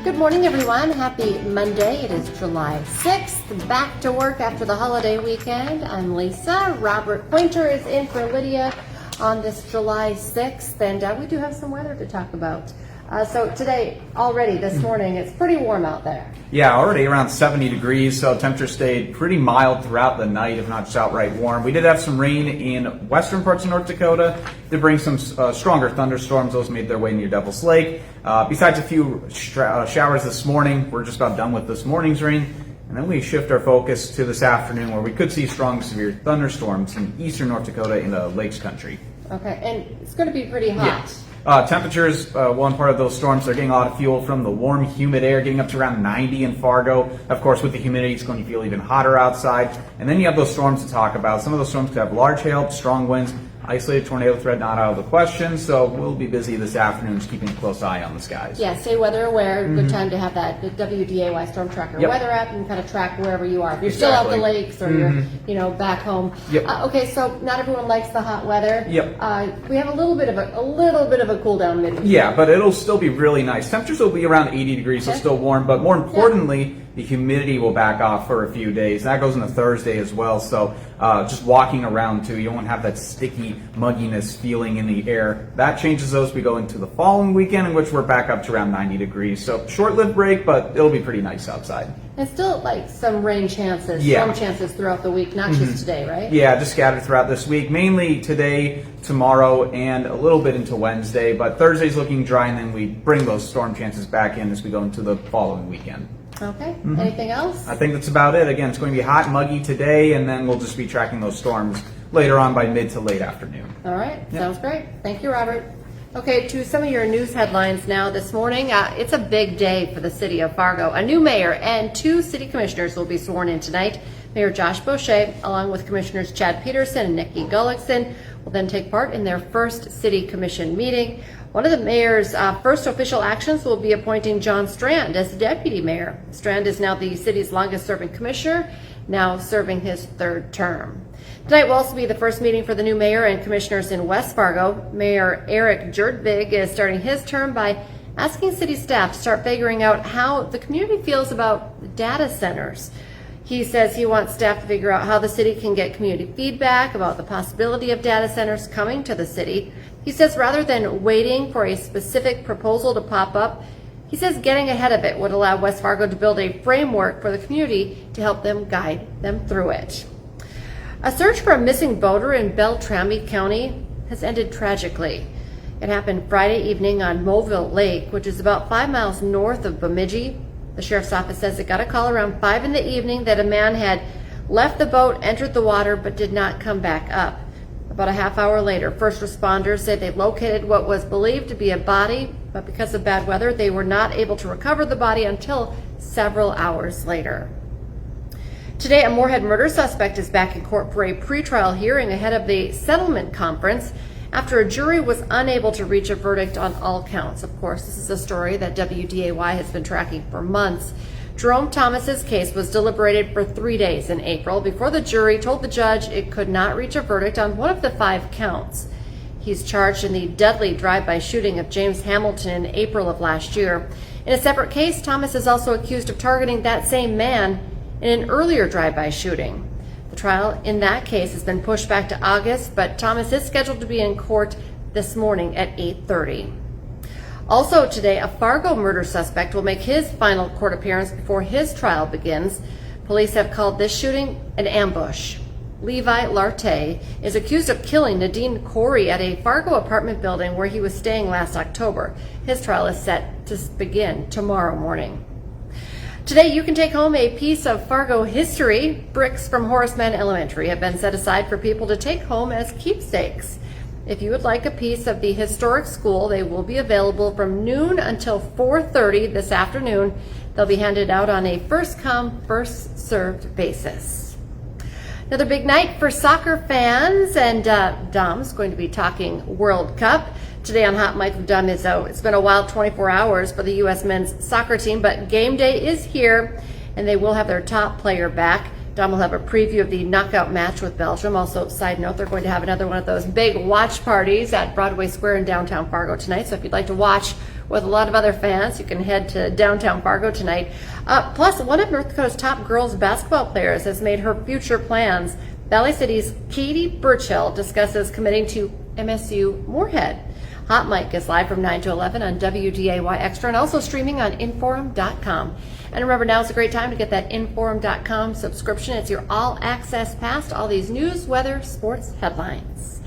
Good morning, everyone. Happy Monday. It is July 6th. Back to work after the holiday weekend. I'm Lisa. Robert Poynter is in for Lydia on this July 6th, and we do have some weather to talk about. So today, already this morning, it's pretty warm out there. Yeah, already around 70 degrees, so temperature stayed pretty mild throughout the night, if not just outright warm. We did have some rain in western parts of North Dakota to bring some stronger thunderstorms. Those made their way near Devil's Lake. Besides a few showers this morning, we're just about done with this morning's rain. And then we shift our focus to this afternoon, where we could see strong, severe thunderstorms in eastern North Dakota in the Lakes Country. Okay, and it's going to be pretty hot. Yes. Temperatures, one part of those storms, they're getting a lot of fuel from the warm, humid air, getting up to around 90 in Fargo. Of course, with the humidity, it's going to feel even hotter outside. And then you have those storms to talk about. Some of those storms could have large hail, strong winds, isolated tornado threat not out of the question. So we'll be busy this afternoon, just keeping a close eye on the skies. Yeah, stay weather aware. Good time to have that the WDAY Storm Tracker weather app and kind of track wherever you are. If you're still out the lakes or you're, back home. Okay, so not everyone likes the hot weather. We have a little bit of a cool down mid. Yeah, but it'll still be really nice. Temperatures will be around 80 degrees, so still warm. But more importantly, the humidity will back off for a few days. That goes into Thursday as well. So just walking around too, you won't have that sticky mugginess feeling in the air. That changes as we go into the following weekend, in which we're back up to around 90 degrees. So short-lived break, but it'll be pretty nice outside. And still like some rain chances, storm chances throughout the week, not just today, right? Yeah, just scattered throughout this week, mainly today, tomorrow, and a little bit into Wednesday. But Thursday's looking dry, and then we bring those storm chances back in as we go into the following weekend. Okay. Anything else? I think that's about it. Again, it's going to be hot and muggy today, and then we'll just be tracking those storms later on by mid to late afternoon. All right. Sounds great. Thank you, Robert. Okay, to some of your news headlines now this morning. It's a big day for the city of Fargo. A new mayor and 2 city commissioners will be sworn in tonight. Mayor Josh Boucher, along with Commissioners Chad Peterson and Nikki Gullickson, will then take part in their first city commission meeting. One of the mayor's first official actions will be appointing John Strand as deputy mayor. Strand is now the city's longest-serving commissioner, now serving his 3rd term. Tonight will also be the first meeting for the new mayor and commissioners in West Fargo. Mayor Eric Jertvig is starting his term by asking city staff to start figuring out how the community feels about data centers. He says he wants staff to figure out how the city can get community feedback about the possibility of data centers coming to the city. He says rather than waiting for a specific proposal to pop up, he says getting ahead of it would allow West Fargo to build a framework for the community to help them guide them through it. A search for a missing boater in Beltrami County has ended tragically. It happened Friday evening on Moville Lake, which is about 5 miles north of Bemidji. The sheriff's office says it got a call around 5 in the evening that a man had left the boat, entered the water, but did not come back up. About a half hour later, first responders said they located what was believed to be a body, but because of bad weather, they were not able to recover the body until several hours later. Today, a Moorhead murder suspect is back in court for a pretrial hearing ahead of the settlement conference after a jury was unable to reach a verdict on all counts. Of course, this is a story that WDAY has been tracking for months. Jerome Thomas's case was deliberated for 3 days in April before the jury told the judge it could not reach a verdict on one of the 5 counts. He's charged in the deadly drive-by shooting of James Hamilton in April of last year. In a separate case, Thomas is also accused of targeting that same man in an earlier drive-by shooting. The trial in that case has been pushed back to August, but Thomas is scheduled to be in court this morning at 8:30. Also today, a Fargo murder suspect will make his final court appearance before his trial begins. Police have called this shooting an ambush. Levi Larte is accused of killing Nadine Corey at a Fargo apartment building where he was staying last October. His trial is set to begin tomorrow morning. Today, you can take home a piece of Fargo history. Bricks from Horace Mann Elementary have been set aside for people to take home as keepsakes. If you would like a piece of the historic school, they will be available from noon until 4:30 this afternoon. They'll be handed out on a first-come, first-served basis. Another big night for soccer fans, and Dom's going to be talking World Cup. Today on Hot Mike with Dom Izzo. It's been a wild 24 hours for the U.S. men's soccer team, but game day is here, and they will have their top player back. Dom will have a preview of the knockout match with Belgium. Also, side note, they're going to have another one of those big watch parties at Broadway Square in downtown Fargo tonight. So if you'd like to watch with a lot of other fans. You can head to downtown Fargo tonight. Plus, one of North Dakota's top girls basketball players has made her future plans. Valley City's Katie Burchill discusses committing to MSU Moorhead. Hot Mic is live from 9 to 11 on WDAY Extra and also streaming on Inforum.com. And remember, now is a great time to get that Inforum.com subscription. It's your all-access pass to all these news, weather, sports headlines.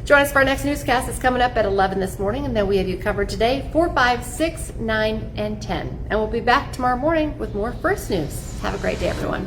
Join us for our next newscast. It's coming up at 11 this morning, and then we have you covered today, 4, 5, 6, 9, and 10. And we'll be back tomorrow morning with more First News. Have a great day, everyone.